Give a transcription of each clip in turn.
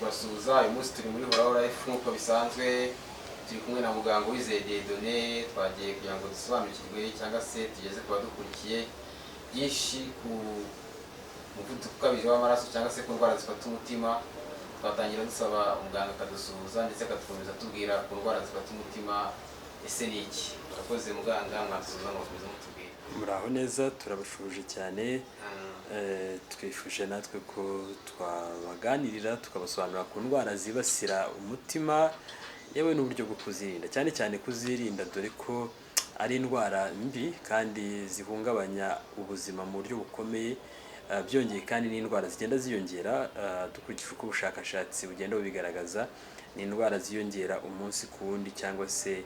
kubasuhuza. Uyu munsi turi muri Hora Life nk'uko bisanzwe, turi kumwe na muganga wizeye Done. Twagiye kugira ngo dusobanukirwe cyangwa se tugeze ku badukurikiye byinshi ku muvuduko ukabije w'amaraso cyangwa se ku ndwara zifata umutima. Twatangira dusaba umuganga akadusuhuza ndetse akatwumviza tubwira ku ndwara zifata umutima ese ni iki. Murakoze muganga, mwasuhuza mwakomeza mutubwira. Muraho neza, turabashuje cyane. Twifuje natwe ko twabaganirira tukabasobanurira ku ndwara zibasira umutima yewe n'uburyo bwo kuzirinda, cyane cyane kuzirinda dore ko ari indwara mbi kandi zihungabanya ubuzima mu buryo bukomeye. Byongeye kandi n'indwara zigenda ziyongera, dukurikije uko ubushakashatsi bugenda bubigaragaza. Ni indwara ziyongera umunsi ku wundi cyangwa se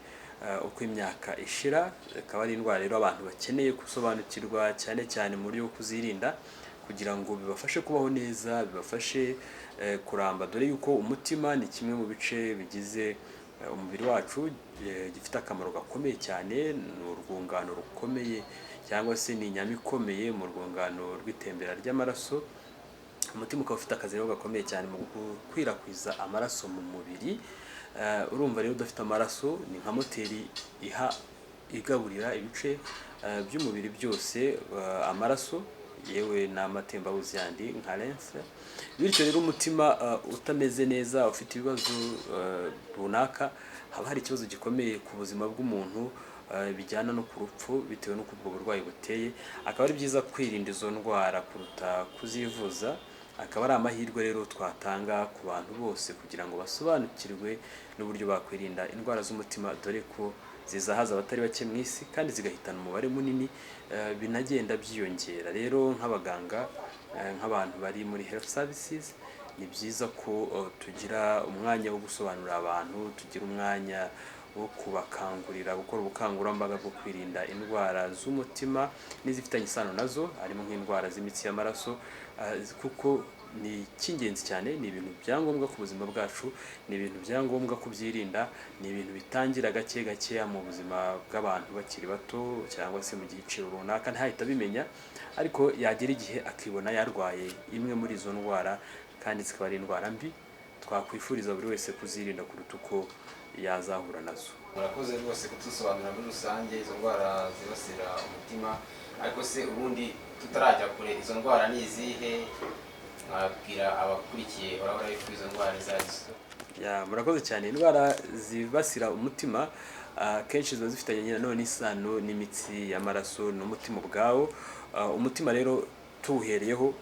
uko imyaka ishira. Akaba ari indwara rero abantu bakeneye gusobanukirwa cyane cyane mu buryo bwo kuzirinda kugira ngo bibafashe kubaho neza, bibafashe kuramba, dore yuko umutima ni kimwe mu bice bigize umubiri wacu gifite akamaro gakomeye cyane. Ni urwungano rukomeye cyangwa se ni inyama ikomeye mu rwungano rw'itembera ry'amaraso. Umutima ukaba ufite akazi rero gakomeye cyane mu gukwirakwiza amaraso mu mubiri. Urumva rero udafite amaraso ni nka moteri igaburira ibice by'umubiri byose amaraso, yewe n'amatembabuzi yandi nka lymphe. Bityo rero umutima utameze neza, ufite ibibazo runaka, haba hari ikibazo gikomeye ku buzima bw'umuntu bijyana no ku rupfu bitewe n'uko ubwo burwayi buteye. Akaba ari byiza kwirinda izo ndwara kuruta kuzivuza. Akaba ari amahirwe rero twatanga ku bantu bose kugira ngo basobanukirwe n'uburyo bakwirinda indwara z'umutima, dore ko zizahaza abatari bake mu isi kandi zigahitana umubare munini, binagenda byiyongera. Rero nk'abaganga, nk'abantu bari muri health services, ni byiza ko tugira umwanya wo gusobanurira abantu, tugira umwanya wo kubakangurira gukora ubukangurambaga bwo kwirinda indwara z'umutima n'izifitanye isano nazo, harimo nk'indwara z'imitsi y'amaraso, kuko ni icy'ingenzi cyane. Ni ibintu byangombwa ku buzima bwacu, ni ibintu byangombwa kubyirinda, ni ibintu bitangira gake gakeya mu buzima bw'abantu bakiri bato cyangwa se mu giciro runaka ntahita abimenya, ariko yagera igihe akibona yarwaye imwe muri izo ndwara kandi zikaba ari indwara mbi. Twakwifuriza buri wese kuzirinda kuruta uko yazahura nazo. Murakoze rwose kutusobanurira muri rusange izo ndwara zibasira umutima. Ariko se ubundi tutarajya kure, izo ndwara ni izihe? Mwabwira abakurikiye barabara yuko izo ndwara izagize. Murakoze cyane. Indwara zibasira umutima kenshi ziba zifitanye nanone isano n'imitsi y'amaraso n'umutima ubwawo. Umutima rero tuwuhereyeho,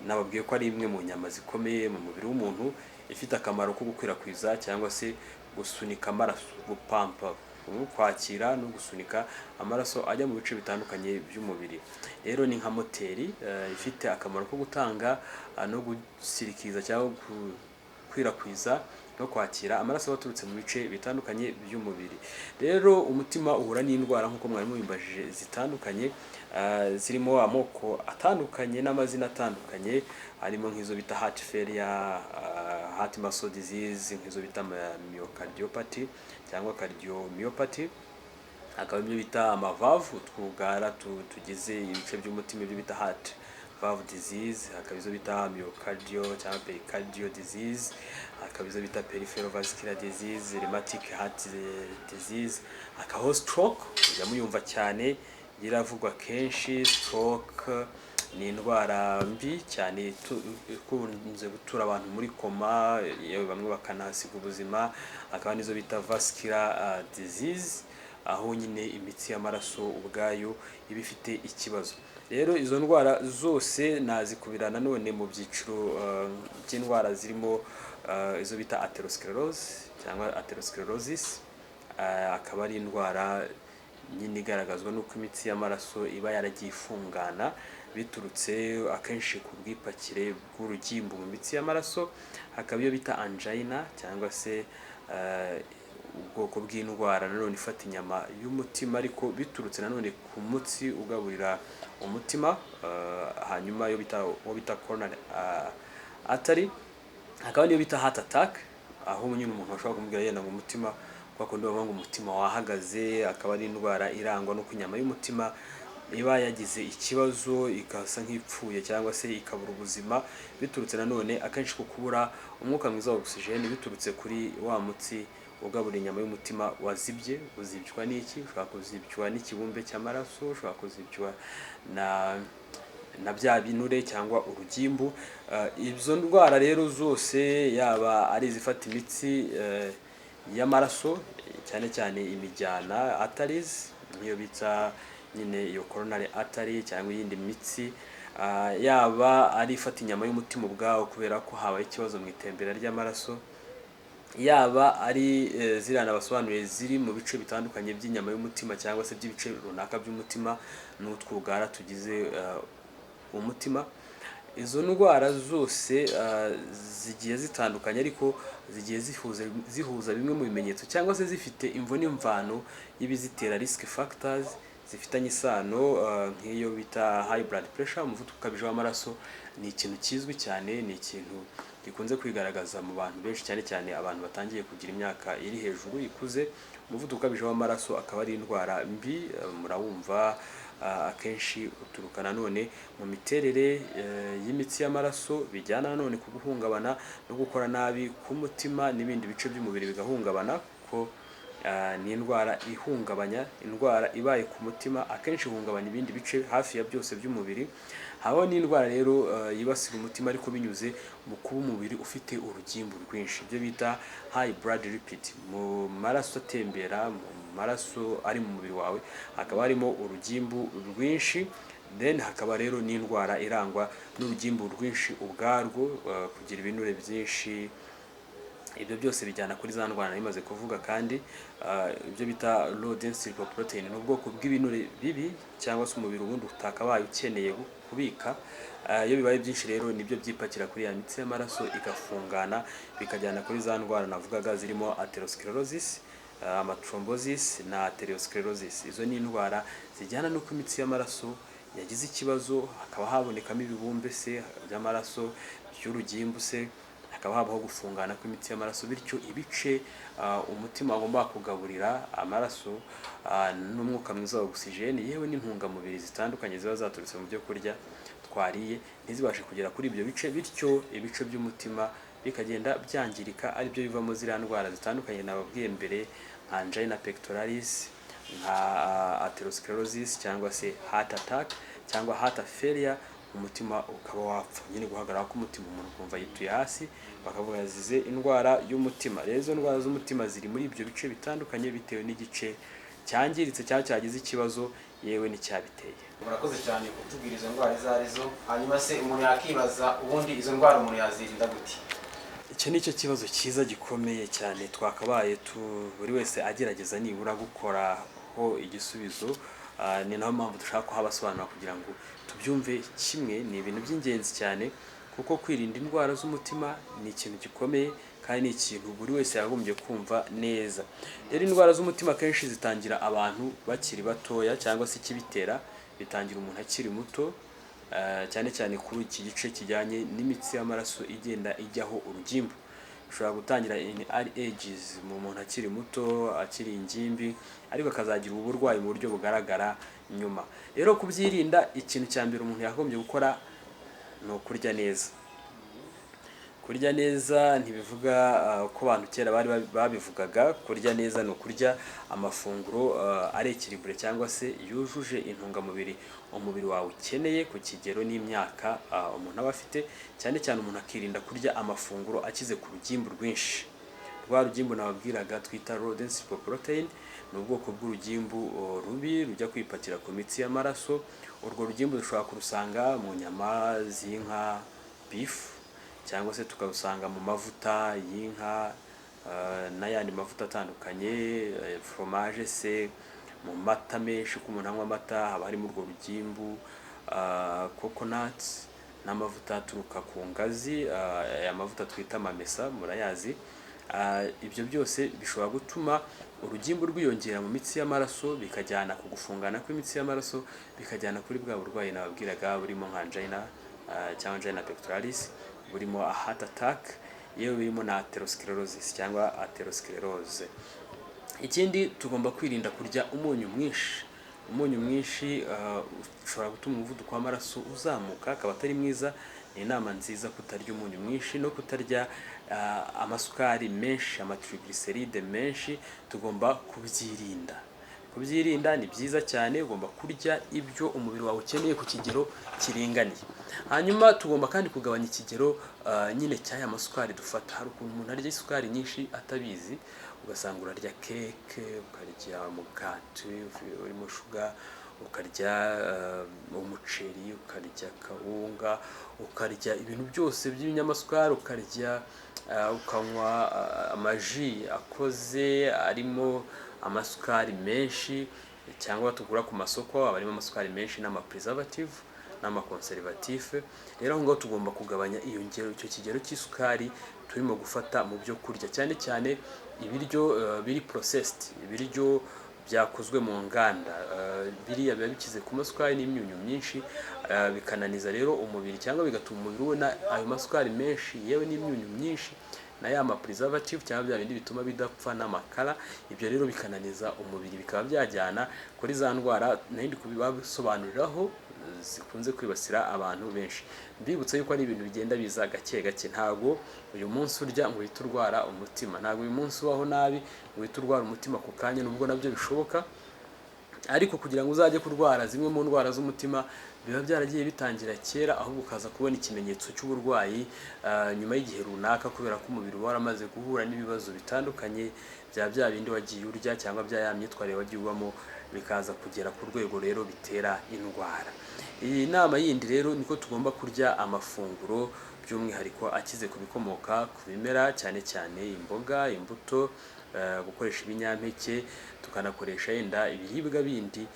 nababwiye ko ari imwe mu nyama zikomeye mu mubiri w'umuntu, ifite akamaro ko gukwirakwiza cyangwa se gusunika amaraso, gupampa, kwakira no gusunika amaraso ajya mu bice bitandukanye by'umubiri. Rero ni nka moteri ifite akamaro ko gutanga no gusirikiza cyangwa gukwirakwiza no kwakira amaraso aturutse mu bice bitandukanye by'umubiri. Rero umutima uhura n'indwara nk'uko mwari mubimbajije zitandukanye, zirimo amoko atandukanye n'amazina atandukanye, harimo nk'izo bita heart failure, heart muscle disease, nk'izo bita myocardiopathy cyangwa cardiomyopathy. Hakaba ibyo bita amavavu, twugara tugize ibice by'umutima, ibyo bita heart valve disease. Hakaba izo bita myocardio cyangwa pericardio disease. Hakaba izo bita peripheral vascular disease, rheumatic heart disease. Hakabaho stroke, ujya muyumva cyane, iravugwa kenshi. Stroke ni indwara mbi cyane ikunze gutura abantu muri koma, yewe bamwe bakanahasiga ubuzima. Hakaba n'izo bita vascular disease, aho nyine imitsi y'amaraso ubwayo iba ifite ikibazo. Rero izo ndwara zose nazikubira nanone mu byiciro by'indwara zirimo izo bita atherosclerosis cyangwa atherosclerosis. Akaba ari indwara nyine igaragazwa n'uko imitsi y'amaraso iba yaragiye ifungana biturutse akenshi ku bwipakire bw'urugimbu mu mitsi y'amaraso. Hakaba iyo bita angina cyangwa se ubwoko bw'indwara nanone ifata inyama y'umutima ariko biturutse nanone ku mutsi ugaburira umutima. Hanyuma iyo bita coronary artery. Hakaba niyo bita heart attack, aho nyine umuntu ashobora kumubwira yenda ngo umutima kwa kundi bavuga ngo umutima wahagaze. Akaba ari indwara irangwa no kunyama y'umutima iba yagize ikibazo ikasa nk'ipfuye cyangwa se ikabura ubuzima biturutse nanone akenshi ku kubura umwuka mwiza wa oxygen biturutse kuri wa mutsi ugabura inyama y'umutima wazibye. Uzibywa n'iki? Ushobora kuzibywa n'ikibumbe cy'amaraso, ushobora kuzibywa na bya binure cyangwa urugimbu. Izo ndwara rero zose yaba ari izifata imitsi y'amaraso cyane cyane imijyana arteries, niyo bita nyine iyo coronary artery cyangwa iyindi mitsi, yaba ari ifata inyama y'umutima ubwawo kubera ko habaye ikibazo mu itembera ry'amaraso, yaba ari ziriya nabasobanuriye ziri mu bice bitandukanye by'inyama y'umutima cyangwa se by'ibice runaka by'umutima n'utwugara tugize umutima. Izo ndwara zose zigiye zitandukanye ariko zigiye zihuza bimwe mu bimenyetso cyangwa se zifite imvo n'imvano y'ibizitera risk factors zifitanye isano, nk'iyo bita high blood pressure, umuvuduko ukabije w'amaraso. Ni ikintu kizwi cyane, ni ikintu gikunze kwigaragaza mu bantu benshi cyane cyane abantu batangiye kugira imyaka iri hejuru ikuze. Umuvuduko ukabije w'amaraso akaba ari indwara mbi, murawumva akenshi uturuka nanone mu miterere y'imitsi y'amaraso, bijyana nanone ku guhungabana no gukora nabi k'umutima n'ibindi bice by'umubiri bigahungabana, ko ni indwara ihungabanya. Indwara ibaye ku mutima akenshi ihungabanya ibindi bice hafi ya byose by'umubiri. Habaho n'indwara rero yibasira umutima ariko binyuze mu kuba umubiri ufite urugimbu rwinshi, ibyo bita high blood lipid. Mu maraso atembera, mu maraso ari mu mubiri wawe hakaba harimo urugimbu rwinshi. Then hakaba rero n'indwara irangwa n'urugimbu rwinshi ubwarwo, kugira ibinure byinshi. Ibyo byose bijyana kuri za ndwara nari maze kuvuga. Kandi ibyo bita low density lipoprotein ni ubwoko bw'ibinure bibi cyangwa se umubiri ubundi utakabaye ukeneye kubika. Iyo bibaye byinshi rero nibyo byipakira kuri ya mitsi y'amaraso igafungana, bikajyana kuri za ndwara navugaga zirimo atherosclerosis, amathrombosis na arteriosclerosis. Izo ni indwara zijyana n'uko imitsi y'amaraso yagize ikibazo, hakaba habonekamo ibibumbe se by'amaraso by'urugimbu se, hakaba habaho gufungana kw'imitsi y'amaraso, bityo ibice umutima agomba kugaburira amaraso n'umwuka mwiza wa oxygen yewe n'intungamubiri zitandukanye ziba zaturutse mu byo kurya twariye ntizibashe kugera kuri ibyo bice, bityo ibice by'umutima bikagenda byangirika, ari byo bivamo ziriya ndwara zitandukanye nababwiye mbere, nka angina pectoralis, nka atherosclerosis cyangwa se heart attack cyangwa heart failure. Umutima ukaba wapfa, nyine guhagarara k'umutima umuntu kumva yituye hasi, bakavuga yazize indwara y'umutima. Rero izo ndwara z'umutima ziri muri ibyo bice bitandukanye bitewe n'igice cyangiritse cyangwa cyagize ikibazo yewe n'icyabiteye. Murakoze cyane kutubwira izo ndwara izo arizo. Hanyuma se umuntu yakibaza ubundi izo ndwara umuntu yazirinda gute? Icyo ni cyo kibazo cyiza gikomeye cyane twakabaye buri wese agerageza nibura gukoraho igisubizo. Ni nayo mpamvu dushaka kuhabasobanura kugira ngo tubyumve kimwe. Ni ibintu by'ingenzi cyane kuko kwirinda indwara z'umutima ni ikintu gikomeye kandi ni ikintu buri wese yagombye kumva neza. Rero indwara z'umutima kenshi zitangira abantu bakiri batoya cyangwa se ikibitera bitangira umuntu akiri muto, cyane cyane kuri iki gice kijyanye n'imitsi y'amaraso igenda ijyaho urugimbu. Ushobora gutangira in early ages, mu muntu akiri muto, akiri ingimbi, ariko akazagira uburwayi mu buryo bugaragara nyuma. Rero kubyirinda, ikintu cya mbere umuntu yagombye gukora ni ukurya neza. Kurya neza ntibivuga ko abantu kera bari babivugaga. Kurya neza ni ukurya amafunguro ari equilibre cyangwa se yujuje intungamubiri umubiri wawe ukeneye ku kigero n'imyaka umuntu aba afite, cyane cyane umuntu akirinda kurya amafunguro akize ku rugimbu rwinshi. Rwa rugimbu nababwiraga twita low density lipoprotein, ni ubwoko bw'urugimbu rubi rujya kwipatira ku mitsi y'amaraso. Urwo rugimbu dushobora kurusanga mu nyama z'inka, beef, cyangwa se tukabusanga mu mavuta y'inka n'ayandi mavuta atandukanye, fromage se, mu mata menshi, ko umuntu anywa amata haba harimo urwo rugimbu, coconuts n'amavuta aturuka ku ngazi, aya mavuta twita amamesa murayazi. Ibyo byose bishobora gutuma urugimbu rwiyongera mu mitsi y'amaraso, bikajyana ku gufungana kw'imitsi y'amaraso, bikajyana kuri bwa burwayi nababwiraga burimo nka angina cyangwa angina pectoralis, burimo heart attack, yewe birimo na atherosclerosis cyangwa atherosclerose. Ikindi tugomba kwirinda kurya umunyu mwinshi. umunyu mwinshi ushobora gutuma umuvuduko w'amaraso uzamuka akaba atari mwiza. Ni inama nziza kutarya umunyu mwinshi no kutarya amasukari menshi, amatriglyceride menshi. Tugomba kubyirinda ni byiza cyane. Ugomba kurya ibyo umubiri wawe ukeneye ku kigero kiringaniye. Hanyuma tugomba kandi kugabanya ikigero nyine cy'aya masukari dufata. Hari ukuntu umuntu arya isukari nyinshi atabizi, ugasanga urarya keke, ukarya umugati urimo shuga, ukarya umuceri, ukarya kawunga, ukarya ibintu byose by'ibinyamasukari, ukanywa amaji akoze arimo amasukari menshi, cyangwa tugura ku masoko abarimo amasukari menshi n'amapreservative n'amakonservative. Rero aho ngaho tugomba kugabanya icyo kigero cy'isukari turimo gufata mu byo kurya, cyane cyane ibiryo biri processed, ibiryo byakozwe mu nganda. Biriya biba bikize ku masukari n'imyunyu myinshi, bikananiza rero umubiri cyangwa bigatuma umubiri ubona ayo masukari menshi yewe n'imyunyu myinshi na ya preservative cyangwa bya bindi bituma bidapfa n'amakara. Ibyo rero bikananiza umubiri, bikaba byajyana kuri za ndwara nindi kubibasobanuriraho zikunze kwibasira abantu benshi. Mbibutse yuko ari ibintu bigenda biza gake gake. Ntago uyu munsi urya ngo uhite urwara umutima, ntago uyu munsi ubaho nabi ngo uhite urwara umutima ku kanya, nubwo nabyo bishoboka. Ariko kugira ngo uzajye kurwara zimwe mu ndwara z'umutima biba byaragiye bitangira kera, ahubwo ukaza kubona ikimenyetso cy'uburwayi nyuma y'igihe runaka, kubera ko umubiri waramaze guhura n'ibibazo bitandukanye bya bindi wagiye urya cyangwa bya ya myitwarire wagiye ubamo, bikaza kugera ku rwego rero bitera indwara. Iyi nama yindi rero niko tugomba kurya amafunguro by'umwihariko akize ku bikomoka ku bimera, cyane cyane imboga, imbuto, gukoresha ibinyampeke, tukanakoresha yenda ibiribwa bindi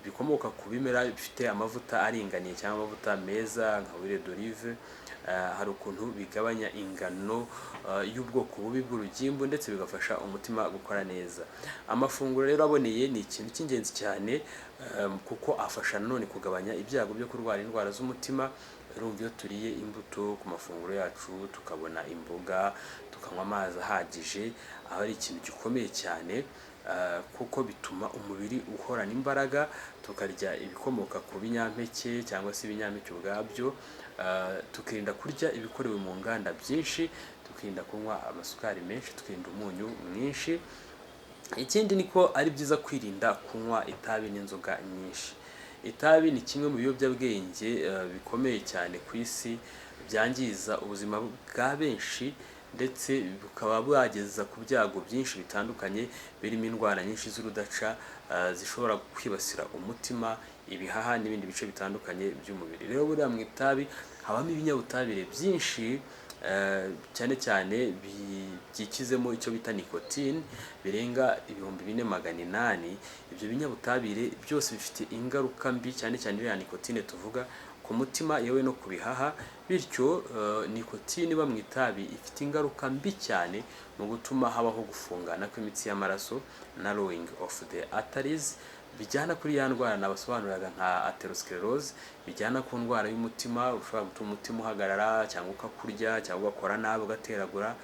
bikomoka ku bimera bifite amavuta aringaniye cyangwa amavuta meza nka huile d'olive. Hari ukuntu bigabanya ingano y'ubwoko bubi bw'urugimbu ndetse bigafasha umutima gukora neza. Amafunguro rero aboneye ni ikintu cy'ingenzi cyane, kuko afasha nanone kugabanya ibyago byo kurwara indwara z'umutima. Urumva iyo turiye imbuto ku mafunguro yacu, tukabona imboga, tukanywa amazi ahagije, aho ari ikintu gikomeye cyane, kuko bituma umubiri uhorana imbaraga. Tukarya ibikomoka ku binyampeke cyangwa se ibinyampeke ubwabyo, tukirinda kurya ibikorewe mu nganda byinshi, tukirinda kunywa amasukari menshi, tukirinda umunyu mwinshi. Ikindi niko ari byiza kwirinda kunywa itabi n'inzoga nyinshi. Itabi ni kimwe mu biyobyabwenge bikomeye cyane ku isi, byangiza ubuzima bwa benshi ndetse bukaba bwageza ku byago byinshi bitandukanye, birimo indwara nyinshi z'urudaca zishobora kwibasira umutima, ibihaha n'ibindi bice bitandukanye by'umubiri. Rero buriya mu itabi habamo ibinyabutabire byinshi, cyane cyane byikizemo icyo bita nicotine, birenga 4800. Ibyo binyabutabire byose bifite ingaruka mbi, cyane cyane iriya nicotine tuvuga, ku mutima yewe no ku bihaha. Bityo nicotine iba mu itabi ifite ingaruka mbi cyane mu gutuma habaho gufungana kw'imitsi y'amaraso, narrowing of the arteries, bijyana kuri ya ndwara nabasobanuraga nka atherosclerose, bijyana ku ndwara y'umutima. Ushobora gutuma umutima uhagarara cyangwa ukakurya cyangwa ugakora nabi, ugateragura,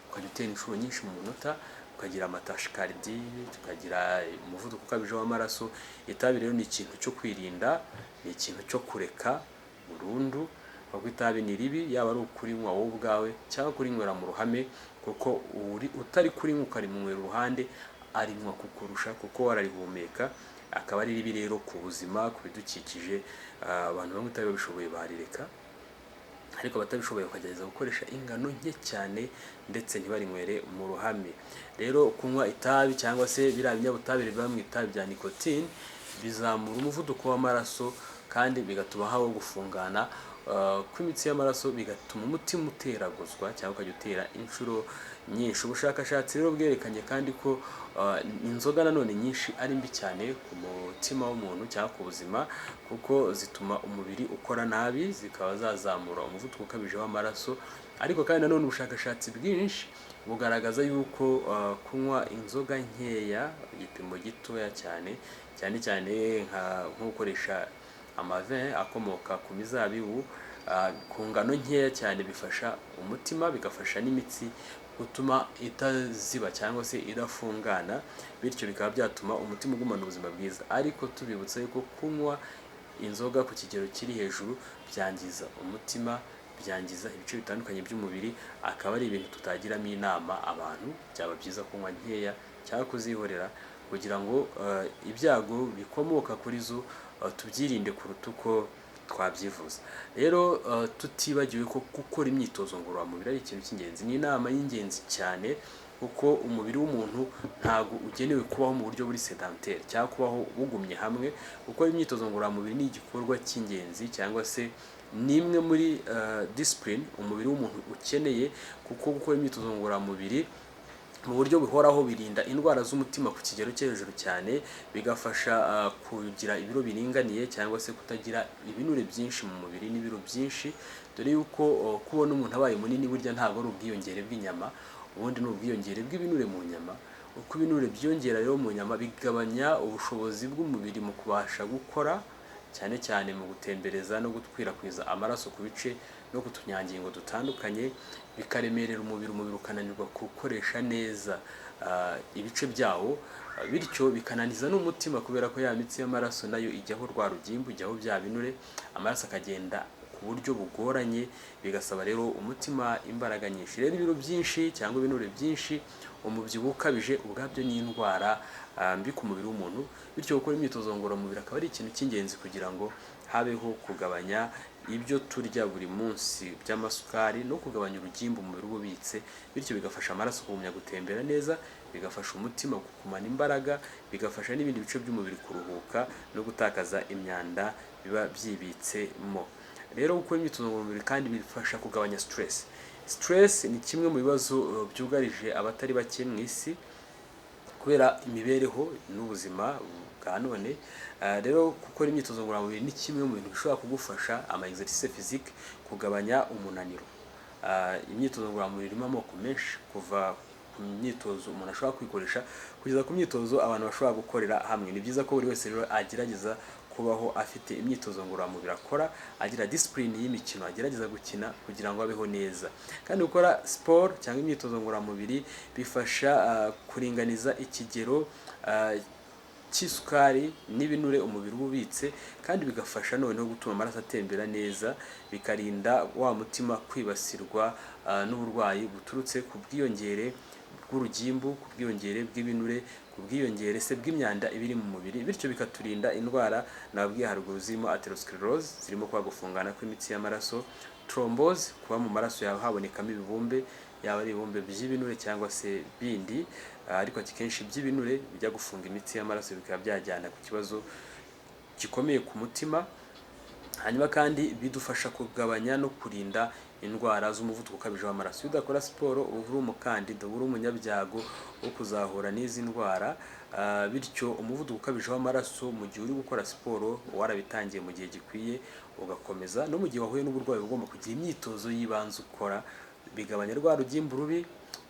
ukajya utera inshuro nyinshi mu munota, ukagira amatashikardie, tukagira umuvuduko ukabije w'amaraso. Itabi rero ni ikintu cyo kwirinda, ni ikintu cyo kureka burundu, kuko itabi ni ribi, yaba ari ukurinywa wowe ubwawe cyangwa kurinywera mu ruhame, kuko utari kurinywa ukarimunywera uruhande arinywa kukurusha, kuko wararihumeka, akaba ari ribi rero ku buzima, ku bidukikije. Abantu bamwe itabi babishoboye barireka, ariko batabishoboye bakagerageza gukoresha ingano nke cyane ndetse ntibarinywere mu ruhame. Rero kunywa itabi cyangwa se biriya binyabutabire biba mu itabi bya nicotine bizamura umuvuduko w'amaraso, kandi bigatuma habaho gufungana kw'imitsi y'amaraso, bigatuma umutima uteraguzwa cyangwa ukajya utera inshuro nyinshi. Ubushakashatsi rero bwerekanye kandi ko inzoga nanone nyinshi ari mbi cyane ku mutima w'umuntu cyangwa ku buzima, kuko zituma umubiri ukora nabi, zikaba zazamura umuvuduko ukabije w'amaraso. Ariko kandi nanone ubushakashatsi bwinshi bugaragaza yuko kunywa inzoga nkeya, igipimo gitoya cyane cyane nko gukoresha amavin akomoka ku mizabibu ku ngano nkeya cyane, bifasha umutima, bigafasha n'imitsi gutuma itaziba cyangwa se idafungana, bityo bikaba byatuma umutima ugumana ubuzima bwiza. Ariko tubibutsa yuko kunywa inzoga ku kigero kiri hejuru byangiza umutima, byangiza ibice bitandukanye by'umubiri, akaba ari ibintu tutagiramo inama abantu. Byaba byiza kunywa nkeya cyangwa kuzihorera kugira ngo ibyago bikomoka kuri zo tubyirinde kuruta uko twabyivuza. Rero tutibagiwe ko gukora imyitozo ngororamubiri ari ikintu cy'ingenzi, ni inama y'ingenzi cyane, kuko umubiri w'umuntu ntabwo ugenewe kubaho mu buryo buri sedentaire cyangwa kubaho bugumye hamwe. Gukora imyitozo ngororamubiri ni igikorwa cy'ingenzi cyangwa se ni imwe muri discipline umubiri w'umuntu ukeneye, kuko gukora imyitozo ngororamubiri mu buryo buhoraho birinda indwara z'umutima ku kigero cyo hejuru cyane, bigafasha kugira ibiro biringaniye cyangwa se kutagira ibinure byinshi mu mubiri n'ibiro byinshi, dore yuko kubona umuntu abaye munini burya ntabwo ari ubwiyongere bw'inyama, ubundi ni ubwiyongere bw'ibinure mu nyama. Uko ibinure byiyongera rero mu nyama bigabanya ubushobozi bw'umubiri mu kubasha gukora, cyane cyane mu gutembereza no gukwirakwiza amaraso ku bice no ku tunyangingo dutandukanye, bikaremerera umubiri ukananirwa gukoresha neza ibice byawo, bityo bikananiza n'umutima, kubera ko ya mitsi y'amaraso nayo ijyaho rwa rugimbu, ijyaho bya binure, amaraso akagenda ku buryo bugoranye, bigasaba rero umutima imbaraga nyinshi. Rero ibiro byinshi cyangwa ibinure byinshi, umubyibuho ukabije ubwabyo ni indwara mbi ku mubiri w'umuntu, bityo gukora imyitozo ngororamubiri akaba ari ikintu cy'ingenzi kugira ngo habeho kugabanya ibyo turya buri munsi by'amasukari no kugabanya urugimbu umubiri ubitse, bityo bigafasha amaraso kugumya gutembera neza, bigafasha umutima kugumana imbaraga, bigafasha n'ibindi bice by'umubiri kuruhuka no gutakaza imyanda biba byibitsemo. Rero gukora imyitozo ngororamubiri kandi bifasha kugabanya stress. Stress ni kimwe mu bibazo byugarije abatari bake mu isi kubera imibereho n'ubuzima bwa none. Rero gukora imyitozo ngororamubiri ni kimwe mu bintu bishobora kugufasha exercice physique kugabanya umunaniro. Imyitozo ngororamubiri irimo amoko menshi, kuva ku myitozo umuntu ashobora kwikoresha kugeza ku myitozo abantu bashobora gukorera hamwe. Ni byiza ko buri wese rero agerageza kubaho afite imyitozo ngororamubiri akora, agira discipline y'imikino agerageza gukina kugira ngo abeho neza. Kandi gukora siporo cyangwa imyitozo ngororamubiri bifasha kuringaniza ikigero cy'isukari n'ibinure umubiri ubitse, kandi bigafasha noneho gutuma amaraso atembera neza, bikarinda wa mutima kwibasirwa n'uburwayi buturutse ku bwiyongere bw'urugimbu, ku bwiyongere bw'ibinure, ku bwiyongere se bw'imyanda ibiri mu mubiri, bityo bikaturinda indwara nabwiye haruguru zirimo atherosclerose, zirimo kwa gufungana kw'imitsi y'amaraso, thrombose, kuba mu maraso yawe habonekamo ibibumbe, yaba ari ibibumbe by'ibinure cyangwa se bindi, ariko akenshi by'ibinure bijya gufunga imitsi y'amaraso bikaba byajyana ku kibazo gikomeye ku mutima. Hanyuma kandi bidufasha kugabanya no kurinda indwara z'umuvuduko ukabije w'amaraso. Iyo udakora siporo uba uri umukandida, uba uri umunyabyago wo kuzahura n'izi ndwara, bityo umuvuduko ukabije w'amaraso mu gihe uri gukora siporo warabitangiye mu gihe gikwiye ugakomeza, no mu gihe wahuye n'uburwayi ugomba kugira imyitozo y'ibanze ukora, bigabanya rwa rugimbu rubi,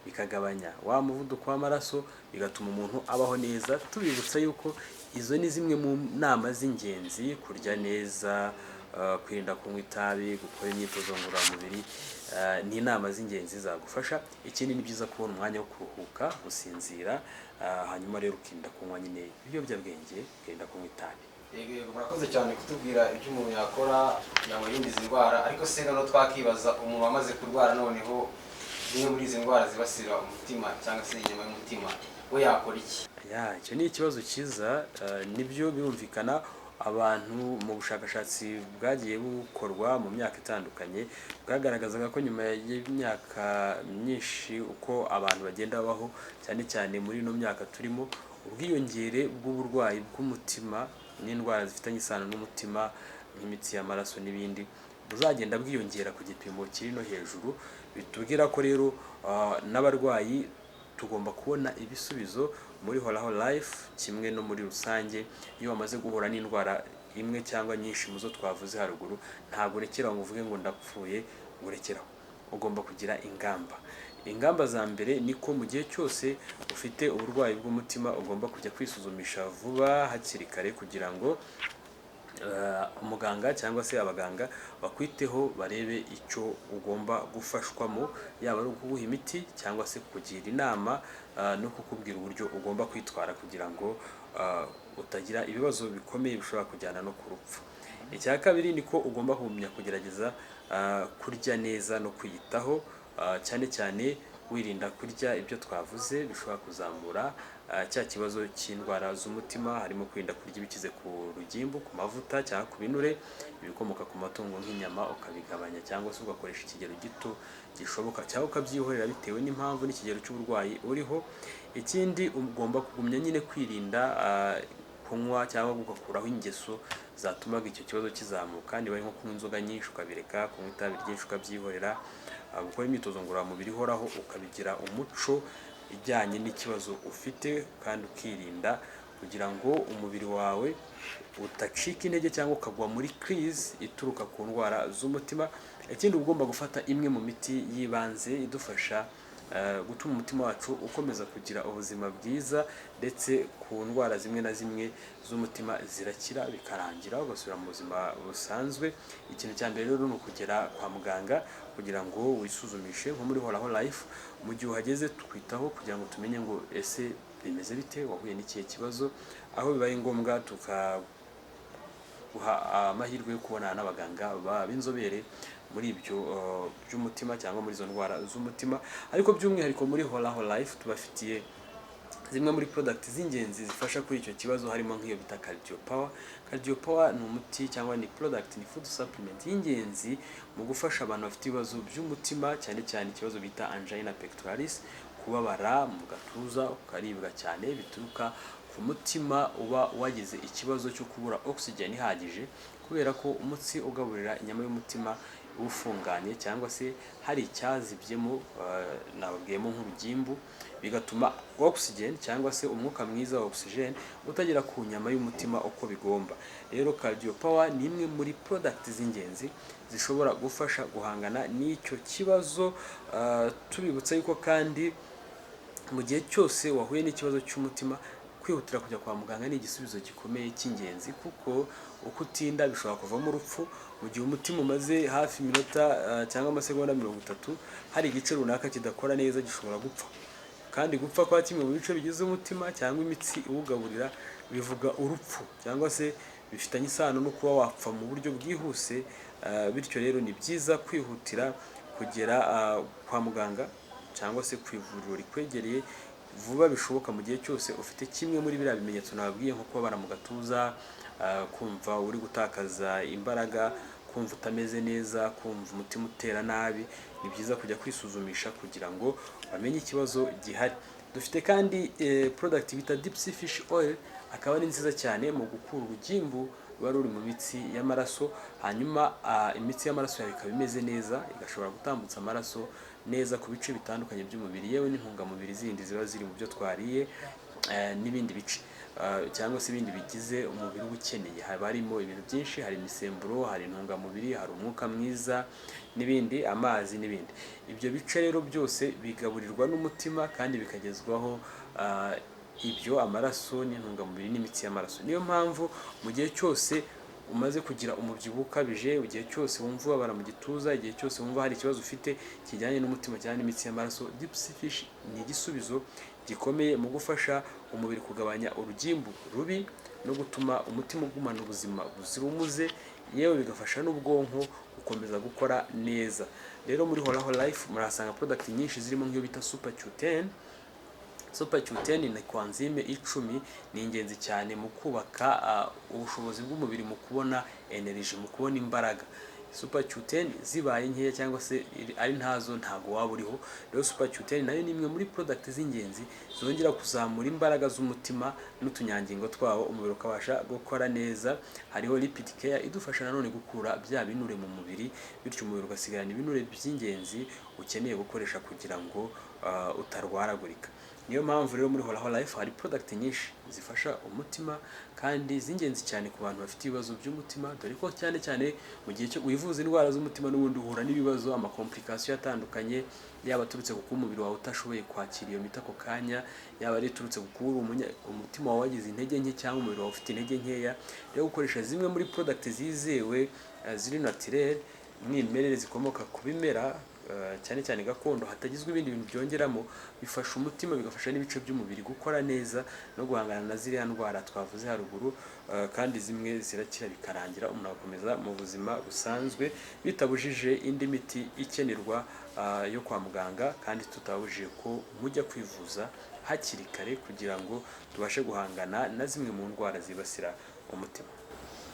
bikagabanya wa muvuduko w'amaraso, bigatuma umuntu abaho neza. Tubibutsa yuko izo ni zimwe mu nama z'ingenzi: kurya neza, kwirinda kunywa itabi, gukora imyitozo ngororamubiri, ni inama z'ingenzi zagufasha. Ikindi ni byiza kubona umwanya wo kuruhuka, gusinzira, hanyuma rero ukirinda kunywa nyine ibiyobyabwenge, ukirinda kunywa itabi. Murakoze cyane kutubwira ibyo umuntu yakora kugira ngo yirinde izi ndwara. Ariko se noneho twakibaza, umuntu wamaze kurwara noneho zimwe muri izi ndwara zibasira umutima cyangwa se inyama y'umutima, we yakora iki? Icyo ni ikibazo cyiza. Nibyo birumvikana, abantu mu bushakashatsi bwagiye bukorwa mu myaka itandukanye bwagaragazaga ko nyuma y'imyaka myinshi uko abantu bagenda babaho, cyane cyane muri ino myaka turimo, ubwiyongere bw'uburwayi bw'umutima n'indwara zifitanye isano n'umutima nk'imitsi y'amaraso n'ibindi buzagenda bwiyongera ku gipimo kiri no hejuru. Bitubwira ko rero n'abarwayi tugomba kubona ibisubizo muri Horaho Life kimwe no muri rusange. Iyo wamaze guhura n'indwara imwe cyangwa nyinshi mu zo twavuze haruguru, ntabwo urekeraho ngo uvuge ngo ndapfuye, urekeraho. Ugomba kugira ingamba. Ingamba za mbere niko mu gihe cyose ufite uburwayi bw'umutima ugomba kujya kwisuzumisha vuba hakiri kare kugira ngo umuganga cyangwa se abaganga bakwiteho barebe icyo ugomba gufashwamo, yaba ari ukuguha imiti cyangwa se kukugira inama no kukubwira uburyo ugomba kwitwara kugira ngo utagira ibibazo bikomeye bishobora kujyana no ku rupfu. Icya kabiri ni ko ugomba kumenya kugerageza kurya neza no kwiyitaho, cyane cyane wirinda kurya ibyo twavuze bishobora kuzamura cya kibazo cy'indwara z'umutima, harimo kwirinda kurya ibikize ku rugimbu, ku mavuta cyangwa ku binure, ibikomoka ku matungo nk'inyama ukabigabanya cyangwa se ugakoresha ikigero gito gishoboka cyangwa ukabyihorera bitewe n'impamvu n'ikigero cy'uburwayi uriho. Ikindi ugomba kugumya nyine kwirinda kunywa cyangwa ugakuraho ingeso zatumaga icyo kibazo kizamuka, niba ari nko kunywa inzoga nyinshi ukabireka, kunywa itabi ryinshi ukabyihorera, gukora imyitozo ngororamubiri ihoraho ukabigira umuco ijyanye n'ikibazo ufite, kandi ukirinda kugira ngo umubiri wawe udacika intege cyangwa ukagwa muri crise ituruka ku ndwara z'umutima. Ikindi ugomba gufata imwe mu miti y'ibanze idufasha gutuma umutima wacu ukomeza kugira ubuzima bwiza, ndetse ku ndwara zimwe na zimwe z'umutima zirakira bikarangira ugasubira mu buzima busanzwe. Ikintu cya mbere rero ni ukugera kwa muganga kugira ngo wisuzumishe nko muri Horaho Life. Mu gihe uhageze tukwitaho kugira ngo tumenye ngo ese bimeze bite, wahuye n'ikihe kibazo, aho bibaye ngombwa tukaguha amahirwe yo kubonana n'abaganga b'inzobere muri ibyo by'umutima cyangwa muri izo ndwara z'umutima. Ariko by'umwihariko muri Horaho Life tubafitiye zimwe muri product z'ingenzi zifasha kuri icyo kibazo, harimo nk'iyo bita Cardio Power. Cardio Power ni umuti cyangwa ni product, ni food supplement y'ingenzi mu gufasha abantu bafite ibibazo by'umutima, cyane cyane ikibazo bita angina pectoralis, kubabara mu gatuza ukaribwa cyane bituruka ku mutima uba wagize ikibazo cyo kubura oxygen ihagije, kubera ko umutsi ugaburira inyama y'umutima ufunganye cyangwa se hari icyazibyemo, nababwiyemo nk'urugimbu, bigatuma oxygen cyangwa se umwuka mwiza wa oxygen utagera ku nyama y'umutima uko bigomba. Rero Cardio Power ni imwe muri product z'ingenzi zishobora gufasha guhangana n'icyo kibazo. Tubibutsa yuko kandi mu gihe cyose wahuye n'ikibazo cy'umutima, kwihutira kujya kwa muganga ni igisubizo gikomeye cy'ingenzi, kuko uko utinda bishobora kuvamo urupfu. Mu gihe umutima umaze hafi iminota cyangwa amasegonda 30 hari igice runaka kidakora neza, gishobora gupfa. Kandi gupfa kwa kimwe mu bice bigize umutima cyangwa imitsi iwugaburira bivuga urupfu, cyangwa se bifitanye isano no kuba wapfa mu buryo bwihuse. Bityo rero ni byiza kwihutira kugera kwa muganga cyangwa se ku ivuriro rikwegereye vuba bishoboka, mu gihe cyose ufite kimwe muri biriya bimenyetso nababwiye, nko kubabara mu gatuza, kumva uri gutakaza imbaraga, kumva utameze neza, kumva umutima utera nabi. Ni byiza kujya kwisuzumisha kugira ngo bamenye ikibazo gihari. Dufite kandi product bita Deep Sea Fish Oil, akaba ari nziza cyane mu gukura urugimbu ruba ruri mu mitsi y'amaraso, hanyuma imitsi y'amaraso yawe ikaba imeze neza, igashobora gutambutsa amaraso neza ku bice bitandukanye by'umubiri, yewe n'intungamubiri zindi ziba ziri mu byo twariye n'ibindi bice cyangwa se ibindi bigize umubiri uba ukeneye. Haba harimo ibintu byinshi, hari imisemburo, hari intungamubiri, hari umwuka mwiza n'ibindi, amazi n'ibindi. Ibyo bice rero byose bigaburirwa n'umutima kandi bikagezwaho ibyo amaraso n'intungamubiri n'imitsi y'amaraso. Niyo mpamvu mu gihe cyose umaze kugira umubyibuho ukabije, igihe cyose wumva ubabara mu gituza, igihe cyose wumva hari ikibazo ufite kijyanye n'umutima cyane n'imitsi y'amaraso, Deep Sea Fish ni igisubizo gikomeye mu gufasha umubiri kugabanya urugimbu rubi no gutuma umutima ugumana ubuzima buzira umuze, yewe bigafasha n'ubwonko gukomeza gukora neza. Rero muri Horaho Life murahasanga product nyinshi zirimo nk'iyo bita Super Q10. Super Q10 ni coenzyme 10, ni ingenzi cyane mu kubaka ubushobozi bw'umubiri mu kubona energy, mu kubona imbaraga. Super Q10 zibaye nkeya cyangwa se ari ntazo ntago waba uriho. Rero Super Q10 nayo ni imwe muri product z'ingenzi zongera kuzamura imbaraga z'umutima n'utunyangingo twawo, umubiri ukabasha gukora neza. Hariho Lipid Care idufasha nanone gukura bya binure mu mubiri, bityo umubiri ugasigarana ibinure by'ingenzi ukeneye gukoresha kugira ngo utarwaragurika. niyo mpamvu rero muri Horaho Life hari product nyinshi zifasha umutima kandi z'ingenzi cyane ku bantu bafite ibibazo by'umutima, dore ko cyane cyane mu gihe cyo wivuza indwara z'umutima n'ubundi uhura n'ibibazo, amakomplikasiyo atandukanye, yaba aturutse kuko umubiri wawe utashoboye kwakira iyo miti ako kanya, yaba ari iturutse kuko umutima wawe wagize intege nke cyangwa umubiri wawe ufite intege nkeya. Rero gukoresha zimwe muri product zizewe ziri naturel, umwimerere, zikomoka ku bimera cyane cyane gakondo, hatagizwe ibindi bintu byongeramo, bifasha umutima bigafasha n'ibice by'umubiri gukora neza no guhangana na ziriya ndwara twavuze haruguru, kandi zimwe zirakira bikarangira umuntu agakomeza mu buzima busanzwe bitabujije indi miti ikenerwa yo kwa muganga, kandi tutabujije ko mujya kwivuza hakiri kare kugira ngo tubashe guhangana na zimwe mu ndwara zibasira umutima.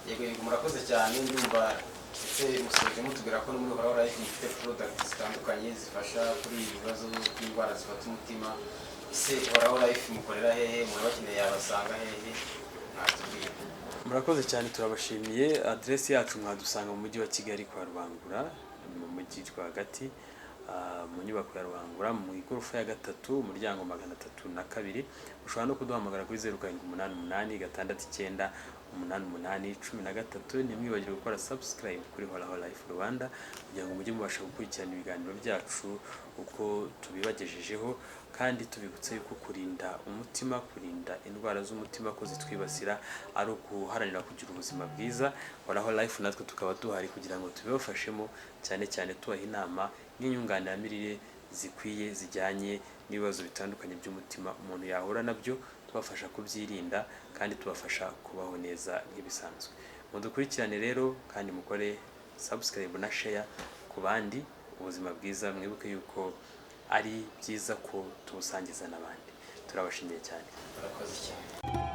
Yego murakoze cyane, ndumva ndetse musoje mutubwira ko no muri Horaho Life mufite product zitandukanye zifasha kuri ibi bibazo by'indwara zifata umutima. Ese Horaho Life mukorera hehe? Muri bakeneye yabasanga hehe? Mwatubwira. Murakoze cyane, turabashimiye. Adresse yacu mwadusanga mu mujyi wa Kigali kwa Rubangura, mu mujyi rwagati, mu nyubako ya Rubangura mu igorofa ya 3 umuryango 302. Ushobora no kuduhamagara kuri 0788 689 nimwibagire gukora subscribe kuri Horaho Life Rwanda kugira ngo mujye mubasha gukurikirana ibiganiro byacu uko tubibagejejeho, kandi tubibutse yuko kurinda umutima, kurinda indwara z'umutima ko zitwibasira ari ukuharanira kugira ubuzima bwiza. Horaho Life natwe tukaba duhari kugira ngo tubibafashemo, cyane cyane tubaha inama n'inyunganiramirire zikwiye zijyanye n'ibibazo bitandukanye by'umutima umuntu yahura nabyo, tubafasha kubyirinda kandi tubafasha kubaho neza nk'ibisanzwe. Mudukurikirane rero kandi mukore subscribe na share ku bandi. Ubuzima bwiza mwibuke yuko ari byiza ko tubusangiza n'abandi. Turabashimiye cyane. Murakoze cyane.